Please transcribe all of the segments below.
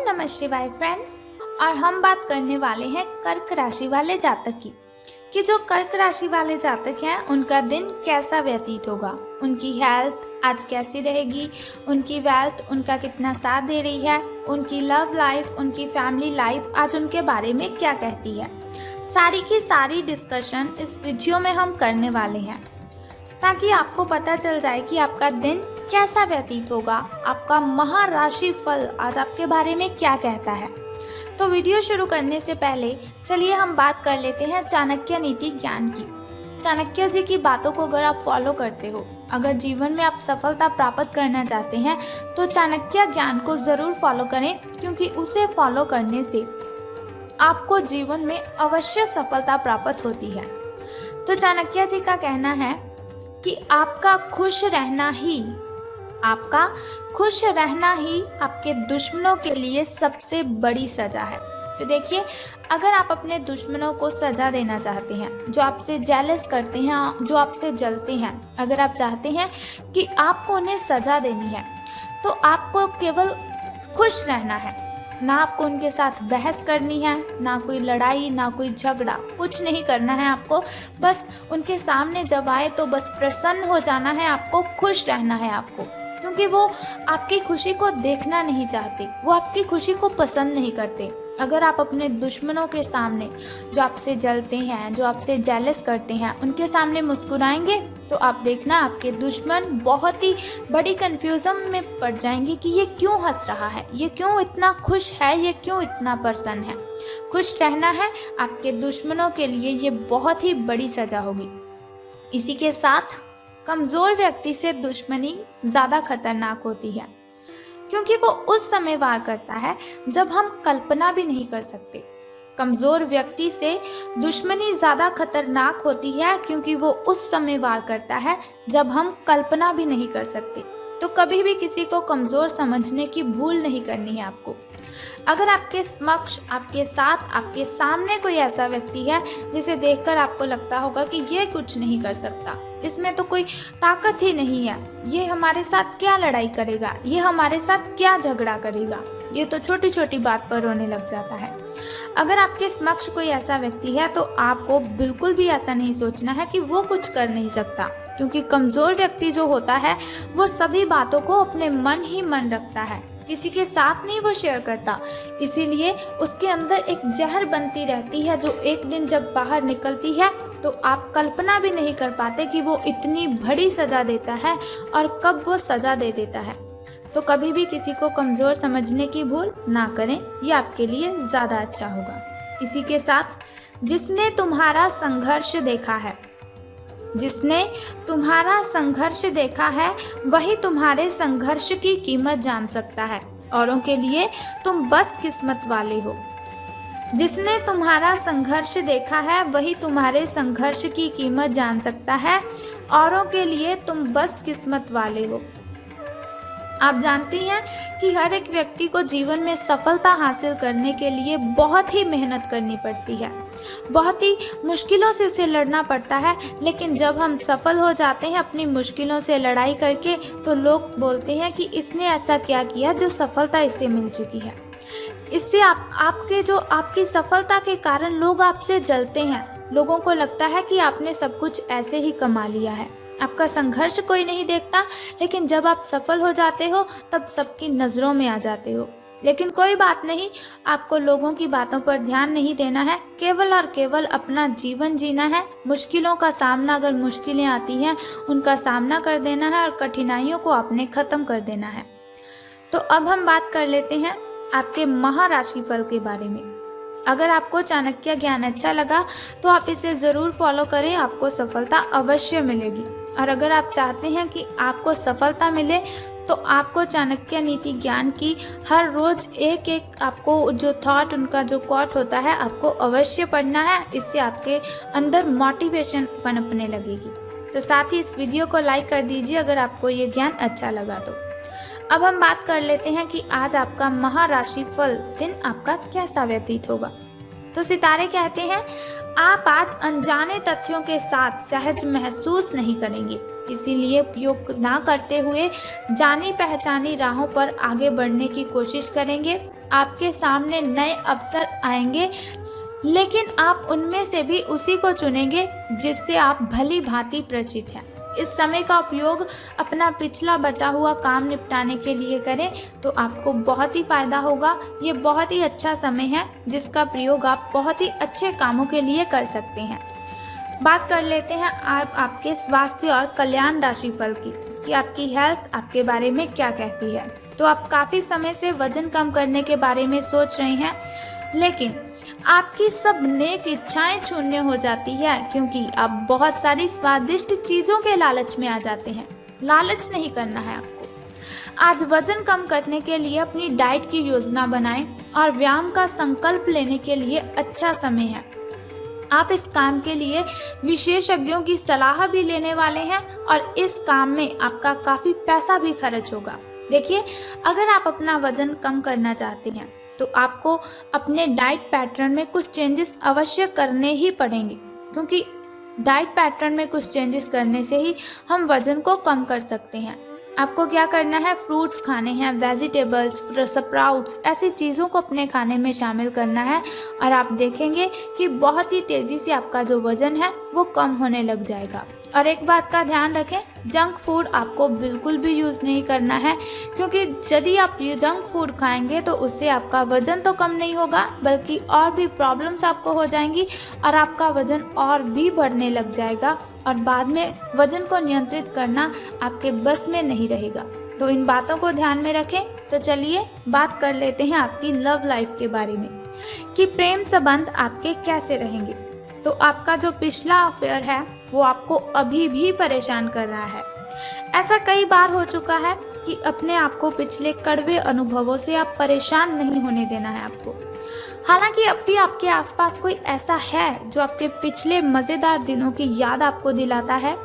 नमः शिवाय फ्रेंड्स। और हम बात करने वाले हैं कर्क राशि वाले जातक की कि जो कर्क राशि वाले जातक हैं उनका दिन कैसा व्यतीत होगा, उनकी हेल्थ आज कैसी रहेगी, उनकी वेल्थ उनका कितना साथ दे रही है, उनकी लव लाइफ, उनकी फैमिली लाइफ आज उनके बारे में क्या कहती है। सारी की सारी डिस्कशन इस वीडियो में हम करने वाले हैं ताकि आपको पता चल जाए कि आपका दिन कैसा व्यतीत होगा, आपका महाराशि फल आज आपके बारे में क्या कहता है। तो वीडियो शुरू करने से पहले चलिए हम बात कर लेते हैं चाणक्य नीति ज्ञान की। चाणक्य जी की बातों को अगर आप फॉलो करते हो, अगर जीवन में आप सफलता प्राप्त करना चाहते हैं तो चाणक्य ज्ञान को ज़रूर फॉलो करें, क्योंकि उसे फॉलो करने से आपको जीवन में अवश्य सफलता प्राप्त होती है। तो चाणक्य जी का कहना है कि आपका खुश रहना ही आपके दुश्मनों के लिए सबसे बड़ी सजा है। तो देखिए, अगर आप अपने दुश्मनों को सजा देना चाहते हैं, जो आपसे जेलस करते हैं, जो आपसे जलते हैं, अगर आप चाहते हैं कि आपको उन्हें सजा देनी है तो आपको केवल खुश रहना है, ना आपको उनके साथ बहस करनी है, ना कोई लड़ाई, ना कोई झगड़ा, कुछ नहीं करना है आपको। बस उनके सामने जब आए तो बस प्रसन्न हो जाना है, आपको खुश रहना है आपको, क्योंकि वो आपकी खुशी को देखना नहीं चाहते, वो आपकी खुशी को पसंद नहीं करते। अगर आप अपने दुश्मनों के सामने, जो आपसे जलते हैं, जो आपसे जेलस करते हैं, उनके सामने मुस्कुराएंगे तो आप देखना आपके दुश्मन बहुत ही बड़ी कंफ्यूजन में पड़ जाएंगे कि ये क्यों हंस रहा है, ये क्यों इतना खुश है, ये क्यों इतना प्रसन्न है। खुश रहना है, आपके दुश्मनों के लिए ये बहुत ही बड़ी सजा होगी। इसी के साथ कमज़ोर व्यक्ति से दुश्मनी ज़्यादा खतरनाक होती है, क्योंकि वो उस समय वार करता है जब हम कल्पना भी नहीं कर सकते। कमज़ोर व्यक्ति से दुश्मनी ज़्यादा खतरनाक होती है क्योंकि वो उस समय वार करता है जब हम कल्पना भी नहीं कर सकते। तो कभी भी किसी को कमज़ोर समझने की भूल नहीं करनी है आपको। अगर आपके समक्ष, आपके साथ, आपके सामने कोई ऐसा व्यक्ति है जिसे देखकर आपको लगता होगा कि ये कुछ नहीं कर सकता, इसमें तो कोई ताकत ही नहीं है, ये हमारे साथ क्या लड़ाई करेगा, ये हमारे साथ क्या झगड़ा करेगा, ये तो छोटी छोटी बात पर रोने लग जाता है। अगर आपके समक्ष कोई ऐसा व्यक्ति है तो आपको बिल्कुल भी ऐसा नहीं सोचना है कि वो कुछ कर नहीं सकता, क्योंकि कमज़ोर व्यक्ति जो होता है वो सभी बातों को अपने मन ही मन रखता है, किसी के साथ नहीं वो शेयर करता। इसीलिए उसके अंदर एक जहर बनती रहती है जो एक दिन जब बाहर निकलती है तो आप कल्पना भी नहीं कर पाते कि वो इतनी बड़ी सज़ा देता है और कब वो सज़ा दे देता है। तो कभी भी किसी को कमज़ोर समझने की भूल ना करें, ये आपके लिए ज़्यादा अच्छा होगा। इसी के साथ जिसने तुम्हारा संघर्ष देखा है वही तुम्हारे संघर्ष की कीमत जान सकता है। औरों के लिए तुम बस किस्मत वाले हो। जिसने तुम्हारा संघर्ष देखा है वही तुम्हारे संघर्ष की कीमत जान सकता है। औरों के लिए तुम बस किस्मत वाले हो। आप जानती हैं कि हर एक व्यक्ति को जीवन में सफलता हासिल करने के लिए बहुत ही मेहनत करनी पड़ती है, बहुत ही मुश्किलों से उसे लड़ना पड़ता है। लेकिन जब हम सफल हो जाते हैं अपनी मुश्किलों से लड़ाई करके, तो लोग बोलते हैं कि इसने ऐसा क्या किया जो सफलता इसे मिल चुकी है। इससे आपकी सफलता के कारण लोग आपसे जलते हैं। लोगों को लगता है कि आपने सब कुछ ऐसे ही कमा लिया है, आपका संघर्ष कोई नहीं देखता। लेकिन जब आप सफल हो जाते हो तब सबकी नज़रों में आ जाते हो। लेकिन कोई बात नहीं, आपको लोगों की बातों पर ध्यान नहीं देना है, केवल और केवल अपना जीवन जीना है। मुश्किलों का सामना, अगर मुश्किलें आती हैं उनका सामना कर देना है और कठिनाइयों को आपने ख़त्म कर देना है। तो अब हम बात कर लेते हैं आपके महाराशि फल के बारे में। अगर आपको चाणक्य ज्ञान अच्छा लगा तो आप इसे ज़रूर फॉलो करें, आपको सफलता अवश्य मिलेगी। और अगर आप चाहते हैं कि आपको सफलता मिले तो आपको चाणक्य नीति ज्ञान की हर रोज़ एक एक आपको जो थॉट, उनका जो कोट होता है, आपको अवश्य पढ़ना है। इससे आपके अंदर मोटिवेशन पनपने लगेगी। तो साथ ही इस वीडियो को लाइक कर दीजिए अगर आपको ये ज्ञान अच्छा लगा तो। अब हम बात कर लेते हैं कि आज आपका महाराशि फल दिन आपका कैसा व्यतीत होगा। तो सितारे कहते हैं आप आज अनजाने तथ्यों के साथ सहज महसूस नहीं करेंगे। इसीलिए उपयोग ना करते हुए जानी पहचानी राहों पर आगे बढ़ने की कोशिश करेंगे। आपके सामने नए अवसर आएंगे, लेकिन आप उनमें से भी उसी को चुनेंगे जिससे आप भली भांति परिचित हैं। इस समय का उपयोग अपना पिछला बचा हुआ काम निपटाने के लिए करें तो आपको बहुत ही फायदा होगा। ये बहुत ही अच्छा समय है जिसका प्रयोग आप बहुत ही अच्छे कामों के लिए कर सकते हैं। बात कर लेते हैं आपके स्वास्थ्य और कल्याण राशिफल की, कि आपकी हेल्थ आपके बारे में क्या कहती है। तो आप काफ़ी समय से वजन कम करने के बारे में सोच रहे हैं, लेकिन आपकी सब नेक इच्छाएं शून्य हो जाती है क्योंकि आप बहुत सारी स्वादिष्ट चीज़ों के लालच में आ जाते हैं। लालच नहीं करना है आपको। आज वजन कम करने के लिए अपनी डाइट की योजना बनाएं और व्यायाम का संकल्प लेने के लिए अच्छा समय है। आप इस काम के लिए विशेषज्ञों की सलाह भी लेने वाले हैं और इस काम में आपका काफ़ी पैसा भी खर्च होगा। देखिए, अगर आप अपना वजन कम करना चाहते हैं तो आपको अपने डाइट पैटर्न में कुछ चेंजेस अवश्य करने ही पड़ेंगे, क्योंकि डाइट पैटर्न में कुछ चेंजेस करने से ही हम वजन को कम कर सकते हैं। आपको क्या करना है, फ्रूट्स खाने हैं, वेजिटेबल्स, स्प्राउट्स, ऐसी चीज़ों को अपने खाने में शामिल करना है और आप देखेंगे कि बहुत ही तेज़ी से आपका जो वज़न है वो कम होने लग जाएगा। और एक बात का ध्यान रखें, जंक फूड आपको बिल्कुल भी यूज़ नहीं करना है, क्योंकि यदि आप ये जंक फूड खाएंगे तो उससे आपका वज़न तो कम नहीं होगा बल्कि और भी प्रॉब्लम्स आपको हो जाएंगी और आपका वज़न और भी बढ़ने लग जाएगा और बाद में वज़न को नियंत्रित करना आपके बस में नहीं रहेगा। तो इन बातों को ध्यान में रखें। तो चलिए बात कर लेते हैं आपकी लव लाइफ के बारे में, कि प्रेम संबंध आपके कैसे रहेंगे। तो आपका जो पिछला अफेयर है वो आपको अभी भी परेशान कर रहा है। ऐसा कई बार हो चुका है कि अपने आप को पिछले कड़वे अनुभवों से आप परेशान नहीं होने देना है आपको। हालांकि अब भी आपके आसपास कोई ऐसा है जो आपके पिछले मज़ेदार दिनों की याद आपको दिलाता है।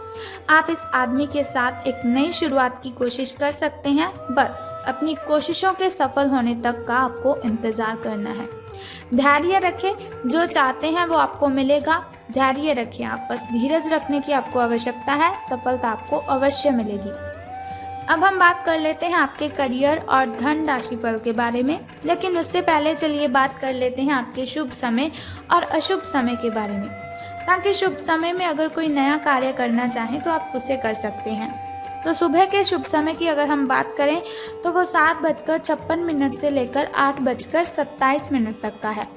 आप इस आदमी के साथ एक नई शुरुआत की कोशिश कर सकते हैं। बस अपनी कोशिशों के सफल होने तक का आपको इंतज़ार करना है। धैर्य रखें, जो चाहते हैं वो आपको मिलेगा। धैर्य रखें, आप बस धीरज रखने की आपको आवश्यकता है, सफलता आपको अवश्य मिलेगी। अब हम बात कर लेते हैं आपके करियर और धन राशिफल के बारे में, लेकिन उससे पहले चलिए बात कर लेते हैं आपके शुभ समय और अशुभ समय के बारे में, ताकि शुभ समय में अगर कोई नया कार्य करना चाहें तो आप उसे कर सकते हैं। तो सुबह के शुभ समय की अगर हम बात करें तो वो 7:56 से लेकर 8:27 तक का है।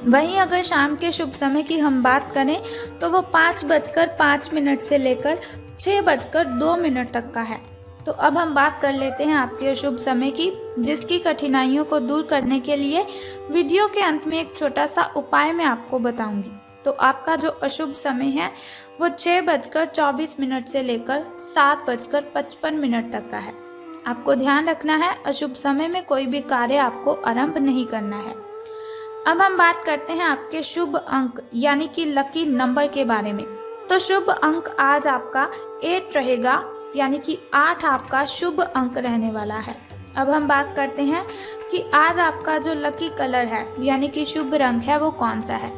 वहीं अगर शाम के शुभ समय की हम बात करें तो वो 5:05 से लेकर 6:02 तक का है। तो अब हम बात कर लेते हैं आपके अशुभ समय की, जिसकी कठिनाइयों को दूर करने के लिए वीडियो के अंत में एक छोटा सा उपाय मैं आपको बताऊंगी। तो आपका जो अशुभ समय है वो 6:24 से लेकर 7:55 तक का है। आपको ध्यान रखना है, अशुभ समय में कोई भी कार्य आपको आरंभ नहीं करना है। अब हम बात करते हैं आपके शुभ अंक यानी कि लकी नंबर के बारे में। तो शुभ अंक आज आपका 8 रहेगा, यानी कि 8 आपका शुभ अंक रहने वाला है। अब हम बात करते हैं कि आज आपका जो लकी कलर है यानी कि शुभ रंग है वो कौन सा है।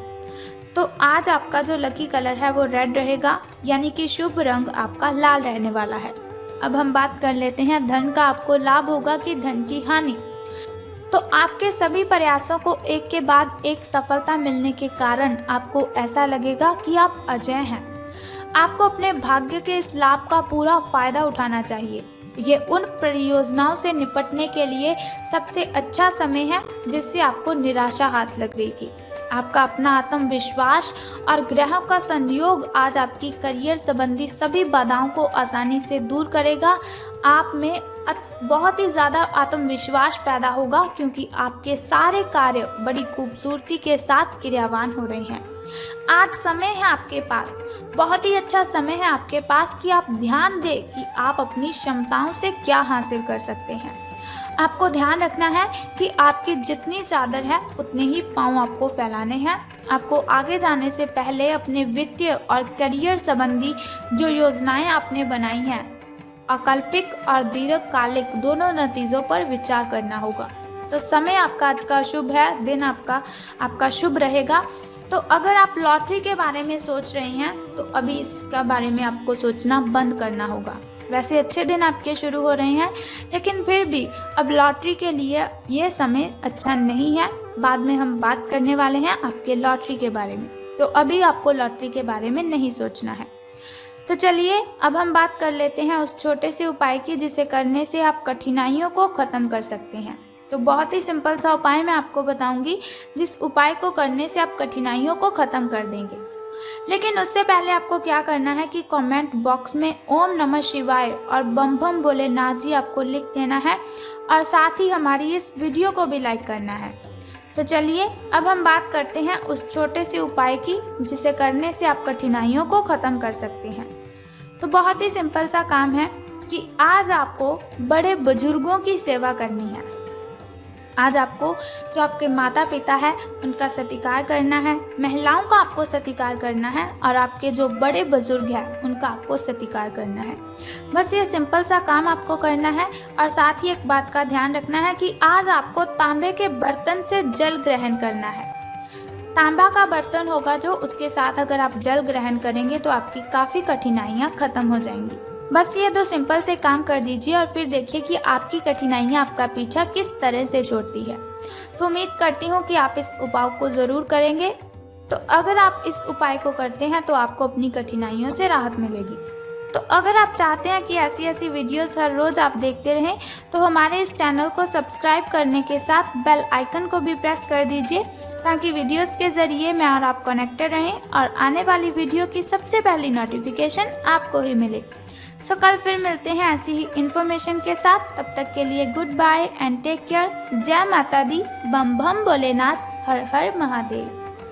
तो आज आपका जो लकी कलर है वो रेड रहेगा, यानी कि शुभ रंग आपका लाल रहने वाला है। अब हम बात कर लेते हैं धन का आपको लाभ होगा कि धन की हानि। तो आपके सभी प्रयासों को एक के बाद एक सफलता मिलने के कारण आपको ऐसा लगेगा कि आप अजय हैं। आपको अपने भाग्य के इस लाभ का पूरा फायदा उठाना चाहिए। ये उन परियोजनाओं से निपटने के लिए सबसे अच्छा समय है जिससे आपको निराशा हाथ लग रही थी। आपका अपना आत्मविश्वास और ग्रहों का संयोग आज आपकी करियर संबंधी सभी बाधाओं को आसानी से दूर करेगा। आप में बहुत ही ज़्यादा आत्मविश्वास पैदा होगा क्योंकि आपके सारे कार्य बड़ी खूबसूरती के साथ क्रियावान हो रहे हैं। आज समय है आपके पास, बहुत ही अच्छा समय है आपके पास कि आप ध्यान दें कि आप अपनी क्षमताओं से क्या हासिल कर सकते हैं। आपको ध्यान रखना है कि आपकी जितनी चादर है उतने ही पांव आपको फैलाने हैं। आपको आगे जाने से पहले अपने वित्तीय और करियर संबंधी जो योजनाएं आपने बनाई हैं, अकल्पिक और दीर्घकालिक दोनों नतीजों पर विचार करना होगा। तो समय आपका आज का शुभ है, दिन आपका शुभ रहेगा। तो अगर आप लॉटरी के बारे में सोच रहे हैं तो अभी इसका बारे में आपको सोचना बंद करना होगा। वैसे अच्छे दिन आपके शुरू हो रहे हैं, लेकिन फिर भी अब लॉटरी के लिए ये समय अच्छा नहीं है। बाद में हम बात करने वाले हैं आपके लॉटरी के बारे में, तो अभी आपको लॉटरी के बारे में नहीं सोचना है। तो चलिए अब हम बात कर लेते हैं उस छोटे से उपाय की जिसे करने से आप कठिनाइयों को ख़त्म कर सकते हैं। तो बहुत ही सिंपल सा उपाय मैं आपको बताऊंगी, जिस उपाय को करने से आप कठिनाइयों को ख़त्म कर देंगे। लेकिन उससे पहले आपको क्या करना है कि कमेंट बॉक्स में ओम नमः शिवाय और बम बम भोलेनाथ जी आपको लिख देना है, और साथ ही हमारी इस वीडियो को भी लाइक करना है। तो चलिए अब हम बात करते हैं उस छोटे से उपाय की जिसे करने से आप कठिनाइयों को ख़त्म कर सकते हैं। तो बहुत ही सिंपल सा काम है कि आज आपको बड़े बुजुर्गों की सेवा करनी है। आज आपको जो आपके माता पिता है उनका सत्कार करना है, महिलाओं का आपको सत्कार करना है, और आपके जो बड़े बुजुर्ग हैं उनका आपको सत्कार करना है। बस ये सिंपल सा काम आपको करना है। और साथ ही एक बात का ध्यान रखना है कि आज आपको तांबे के बर्तन से जल ग्रहण करना है। तांबा का बर्तन होगा जो, उसके साथ अगर आप जल ग्रहण करेंगे तो आपकी काफ़ी कठिनाइयाँ ख़त्म हो जाएंगी। बस ये 2 सिंपल से काम कर दीजिए और फिर देखिए कि आपकी कठिनाइयाँ आपका पीछा किस तरह से छोड़ती है। तो उम्मीद करती हूँ कि आप इस उपाय को ज़रूर करेंगे। तो अगर आप इस उपाय को करते हैं तो आपको अपनी कठिनाइयों से राहत मिलेगी। तो अगर आप चाहते हैं कि ऐसी वीडियोस हर रोज़ आप देखते रहें तो हमारे इस चैनल को सब्सक्राइब करने के साथ बेल आइकन को भी प्रेस कर दीजिए, ताकि वीडियोस के ज़रिए मैं और आप कनेक्टेड रहें और आने वाली वीडियो की सबसे पहली नोटिफिकेशन आपको ही मिले। सो कल फिर मिलते हैं ऐसी ही इन्फॉर्मेशन के साथ। तब तक के लिए good bye and take care. जय माता दी, बम बम भोलेनाथ, हर हर महादेव।